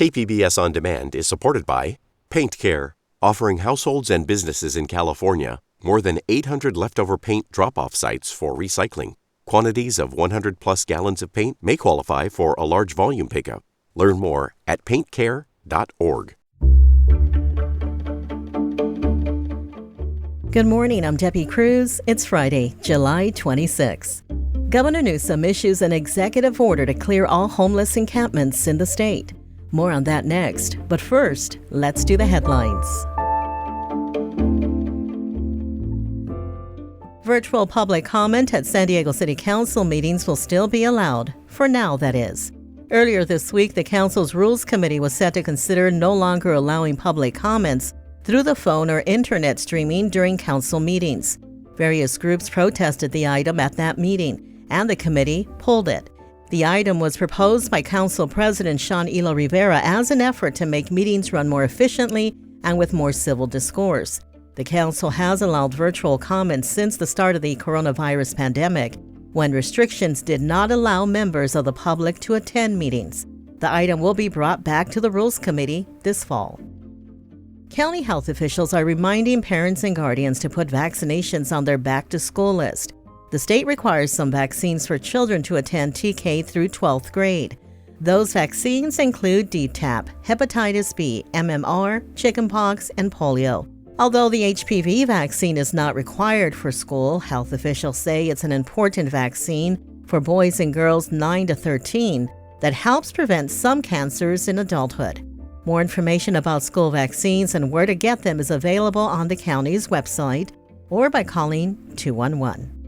KPBS On Demand is supported by Paint Care, offering households and businesses in California more than 800 leftover paint drop-off sites for recycling. Quantities of 100-plus gallons of paint may qualify for a large volume pickup. Learn more at paintcare.org. Good morning, I'm Debbie Cruz. It's Friday, July 26. Governor Newsom issues an executive order to clear all homeless encampments in the state. More on that next, but first, let's do the headlines. Virtual public comment at San Diego City Council meetings will still be allowed, for now that is. Earlier this week, the Council's Rules Committee was set to consider no longer allowing public comments through the phone or internet streaming during council meetings. Various groups protested the item at that meeting, and the committee pulled it. The item was proposed by Council President Sean Elo Rivera as an effort to make meetings run more efficiently and with more civil discourse. The council has allowed virtual comments since the start of the coronavirus pandemic, when restrictions did not allow members of the public to attend meetings. The item will be brought back to the Rules Committee this fall. County health officials are reminding parents and guardians to put vaccinations on their back-to-school list. The state requires some vaccines for children to attend TK through 12th grade. Those vaccines include DTaP, hepatitis B, MMR, chickenpox, and polio. Although the HPV vaccine is not required for school, health officials say it's an important vaccine for boys and girls 9 to 13 that helps prevent some cancers in adulthood. More information about school vaccines and where to get them is available on the county's website or by calling 211.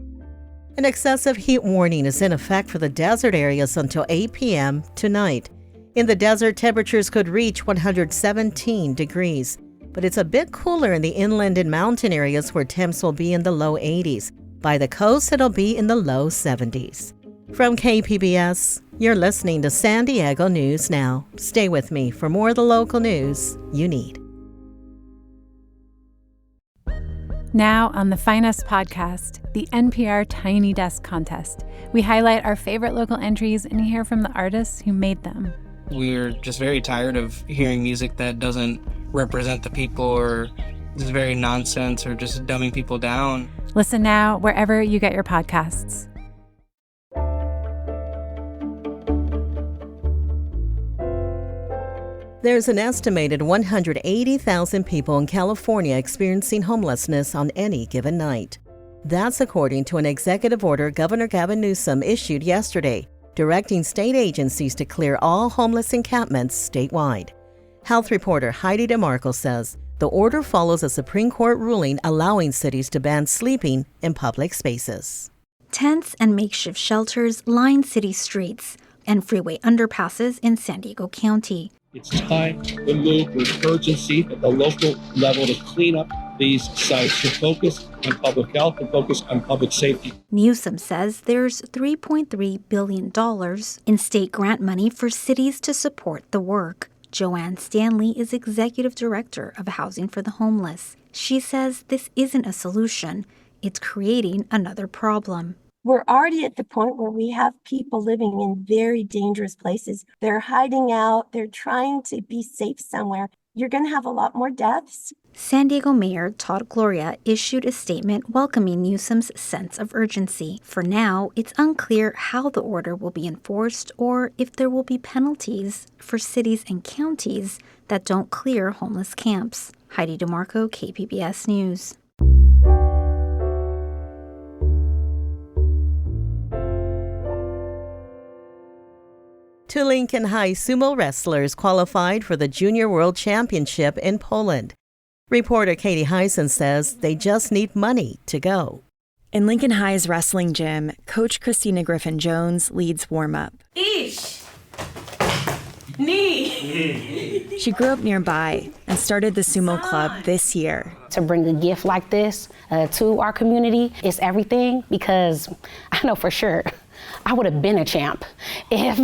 An excessive heat warning is in effect for the desert areas until 8 p.m. tonight. In the desert, temperatures could reach 117 degrees, but it's a bit cooler in the inland and mountain areas where temps will be in the low 80s. By the coast, it'll be in the low 70s. From KPBS, you're listening to San Diego News Now. Stay with me for more of the local news you need. Now on the Finest podcast, the NPR Tiny Desk Contest. We highlight our favorite local entries and hear from the artists who made them. We're just very tired of hearing music that doesn't represent the people or is very nonsense or just dumbing people down. Listen now wherever you get your podcasts. There's an estimated 180,000 people in California experiencing homelessness on any given night. That's according to an executive order Governor Gavin Newsom issued yesterday, directing state agencies to clear all homeless encampments statewide. Health reporter Heidi DeMarco says the order follows a Supreme Court ruling allowing cities to ban sleeping in public spaces. Tents and makeshift shelters line city streets and freeway underpasses in San Diego County. It's time to move with urgency at the local level to clean up these sites, to focus on public health and focus on public safety. Newsom says there's $3.3 billion in state grant money for cities to support the work. Joanne Stanley is executive director of Housing for the Homeless. She says this isn't a solution. It's creating another problem. We're already at the point where we have people living in very dangerous places. They're hiding out. They're trying to be safe somewhere. You're going to have a lot more deaths. San Diego Mayor Todd Gloria issued a statement welcoming Newsom's sense of urgency. For now, it's unclear how the order will be enforced or if there will be penalties for cities and counties that don't clear homeless camps. Heidi DeMarco, KPBS News. Two Lincoln High sumo wrestlers qualified for the Junior World Championship in Poland. Reporter Katie Heisen says they just need money to go. In Lincoln High's wrestling gym, Coach Christina Griffin-Jones leads warm-up. Ish! Knee! She grew up nearby and started the sumo club this year. To bring a gift like this to our community is everything, because I know for sure I would have been a champ if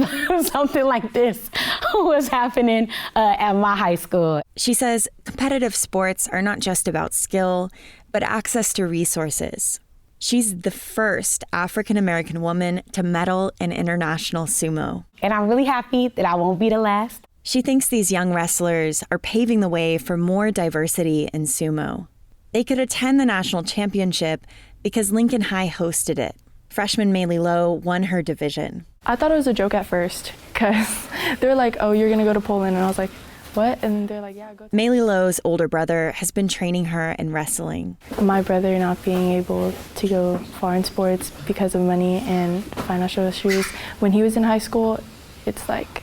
something like this was happening at my high school. She says competitive sports are not just about skill, but access to resources. She's the first African-American woman to medal in international sumo. And I'm really happy that I won't be the last. She thinks these young wrestlers are paving the way for more diversity in sumo. They could attend the national championship because Lincoln High hosted it. Freshman Maylee Lowe won her division. I thought it was a joke at first because they were like, oh, you're going to go to Poland. And I was like, what? And they're like, yeah, go. Maylee Lowe's older brother has been training her in wrestling. My brother not being able to go far in sports because of money and financial issues, when he was in high school, it's like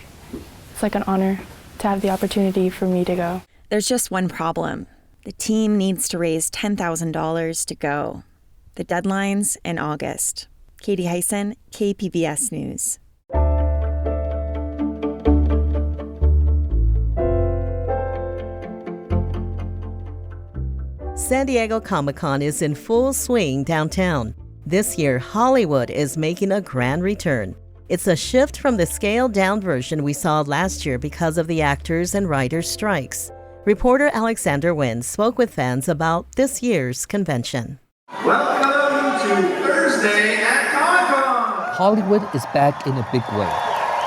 an honor to have the opportunity for me to go. There's just one problem. The team needs to raise $10,000 to go. The deadline's in August. Katie Hyson, KPBS News. San Diego Comic-Con is in full swing downtown. This year, Hollywood is making a grand return. It's a shift from the scaled-down version we saw last year because of the actors' and writers' strikes. Reporter Alexander Nguyen spoke with fans about this year's convention. Welcome to Thursday at Comic-Con! Hollywood is back in a big way.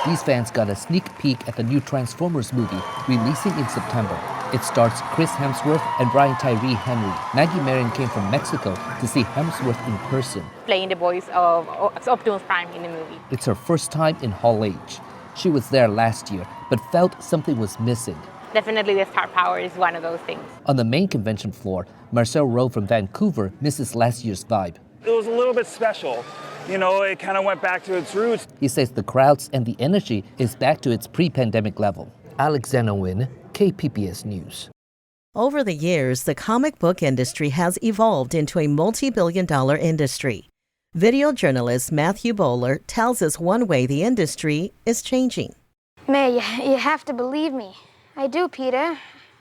These fans got a sneak peek at the new Transformers movie releasing in September. It stars Chris Hemsworth and Brian Tyree Henry. Maggie Marion came from Mexico to see Hemsworth in person, playing the voice of Optimus Prime in the movie. It's her first time in Hall H. She was there last year, but felt something was missing. Definitely the star power is one of those things. On the main convention floor, Marcel Rowe from Vancouver misses last year's vibe. It was a little bit special. You know, it kind of went back to its roots. He says the crowds and the energy is back to its pre-pandemic level. Alexander Nguyen, KPBS News. Over the years, the comic book industry has evolved into a multi-billion-dollar industry. Video journalist Matthew Bowler tells us one way the industry is changing. May, you have to believe me. I do, Peter.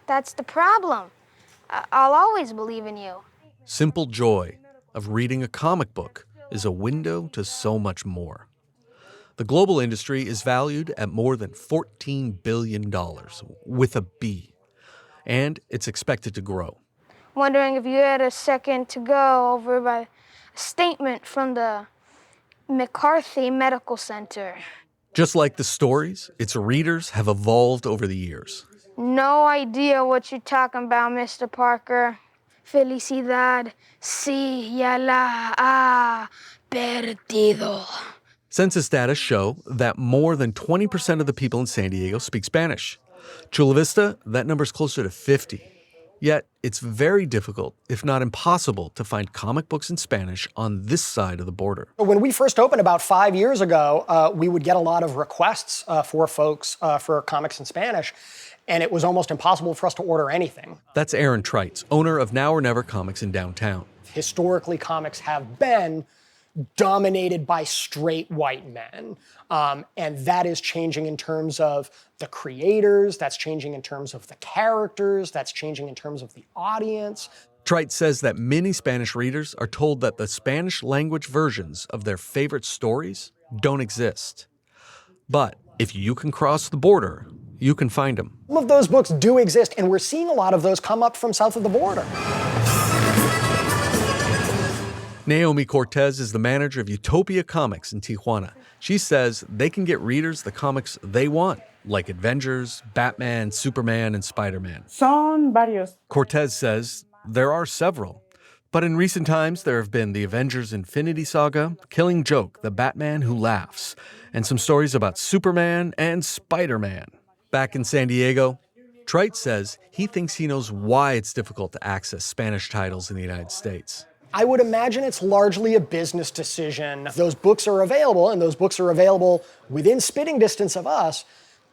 That's the problem. I'll always believe in you. Simple joy of reading a comic book is a window to so much more. The global industry is valued at more than $14 billion, with a B, and it's expected to grow. Wondering if you had a second to go over by a statement from the McCarthy Medical Center. Just like the stories, its readers have evolved over the years. No idea what you're talking about, Mr. Parker. Felicidad, sí, ya la ha perdido. Census data show that more than 20% of the people in San Diego speak Spanish. Chula Vista, that number's closer to 50. Yet, it's very difficult, if not impossible, to find comic books in Spanish on this side of the border. When we first opened about 5 years ago, we would get a lot of requests for folks for comics in Spanish, and it was almost impossible for us to order anything. That's Aaron Treitz, owner of Now or Never Comics in downtown. Historically, comics have been dominated by straight white men. And that is changing in terms of the creators, that's changing in terms of the characters, that's changing in terms of the audience. Treitz says that many Spanish readers are told that the Spanish language versions of their favorite stories don't exist. But if you can cross the border, you can find them. Some of those books do exist, and we're seeing a lot of those come up from south of the border. Naomi Cortez is the manager of Utopia Comics in Tijuana. She says they can get readers the comics they want, like Avengers, Batman, Superman, and Spider-Man. Son varios. Cortez says there are several. But in recent times, there have been the Avengers Infinity Saga, Killing Joke, the Batman Who Laughs, and some stories about Superman and Spider-Man. Back in San Diego, Treitz says he thinks he knows why it's difficult to access Spanish titles in the United States. I would imagine it's largely a business decision. If those books are available, and those books are available within spitting distance of us,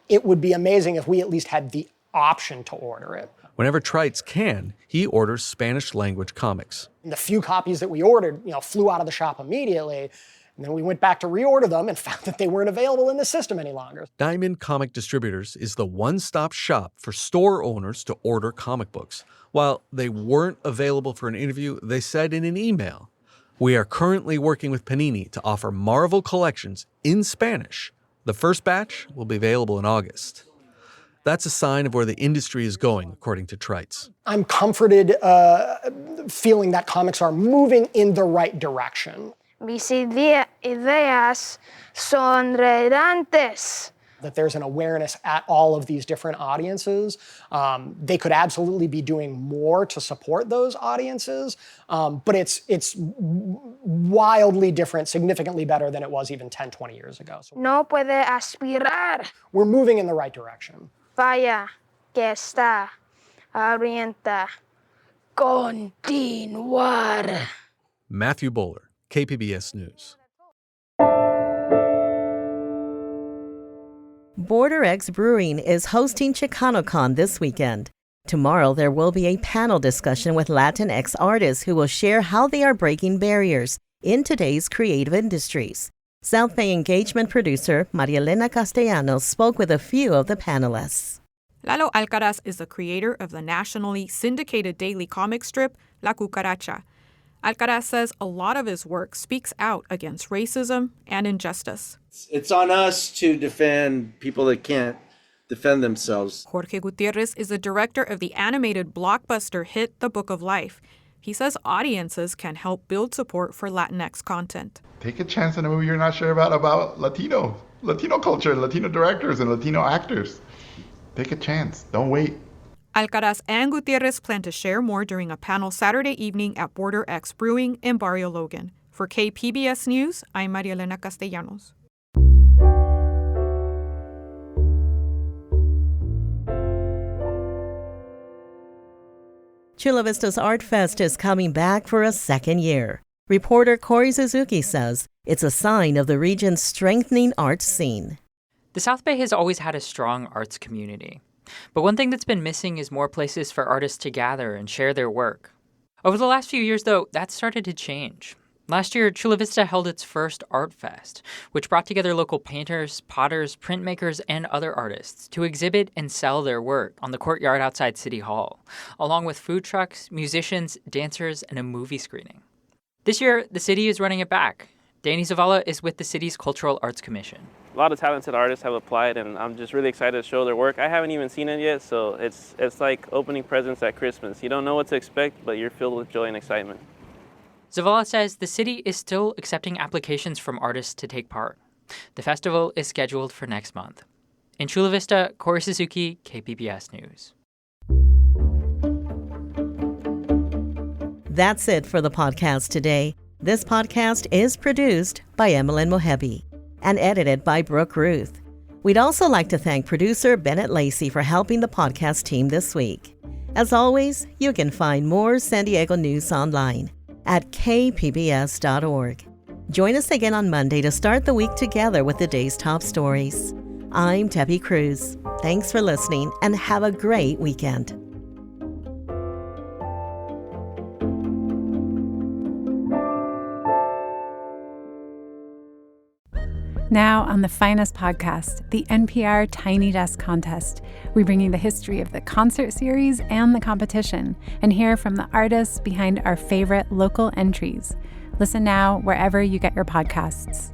it would be amazing if we at least had the option to order it. Whenever Treitz can, he orders Spanish language comics. And the few copies that we ordered, flew out of the shop immediately. And then we went back to reorder them and found that they weren't available in the system any longer. Diamond Comic Distributors is the one-stop shop for store owners to order comic books. While they weren't available for an interview, they said in an email, "We are currently working with Panini to offer Marvel collections in Spanish. The first batch will be available in August." That's a sign of where the industry is going, according to Treitz. I'm comforted feeling that comics are moving in the right direction. Mis ideas son relevantes that there's an awareness at all of these different audiences. They could absolutely be doing more to support those audiences, but it's wildly different, significantly better than it was even 10, 20 years ago. So No puede aspirar. we're moving in the right direction. Vaya, que está, orienta, continuar. Matthew Bowler, KPBS News. Border X Brewing is hosting ChicanoCon this weekend. Tomorrow, there will be a panel discussion with Latinx artists who will share how they are breaking barriers in today's creative industries. South Bay engagement producer Maria Elena Castellanos spoke with a few of the panelists. Lalo Alcaraz is the creator of the nationally syndicated daily comic strip La Cucaracha. Alcaraz says a lot of his work speaks out against racism and injustice. It's on us to defend people that can't defend themselves. Jorge Gutierrez is the director of the animated blockbuster hit The Book of Life. He says audiences can help build support for Latinx content. Take a chance on a movie you're not sure about Latino culture, Latino directors, and Latino actors. Take a chance. Don't wait. Alcaraz and Gutierrez plan to share more during a panel Saturday evening at Border X Brewing in Barrio Logan. For KPBS News, I'm Maria Elena Castellanos. Chula Vista's Art Fest is coming back for a second year. Reporter Corey Suzuki says it's a sign of the region's strengthening arts scene. The South Bay has always had a strong arts community. But one thing that's been missing is more places for artists to gather and share their work. Over the last few years, though, that started to change. Last year, Chula Vista held its first Art Fest, which brought together local painters, potters, printmakers, and other artists to exhibit and sell their work on the courtyard outside City Hall, along with food trucks, musicians, dancers, and a movie screening. This year, the city is running it back. Danny Zavala is with the city's Cultural Arts Commission. A lot of talented artists have applied, and I'm just really excited to show their work. I haven't even seen it yet, so it's like opening presents at Christmas. You don't know what to expect, but you're filled with joy and excitement. Zavala says the city is still accepting applications from artists to take part. The festival is scheduled for next month. In Chula Vista, Corey Suzuki, KPBS News. That's it for the podcast today. This podcast is produced by Emmeline Mohebi and edited by Brooke Ruth. We'd also like to thank producer Bennett Lacey for helping the podcast team this week. As always, you can find more San Diego news online at kpbs.org. Join us again on Monday to start the week together with the day's top stories. I'm Debbie Cruz. Thanks for listening and have a great weekend. Now on the finest podcast, the NPR Tiny Desk Contest, we bring you the history of the concert series and the competition and hear from the artists behind our favorite local entries. Listen now wherever you get your podcasts.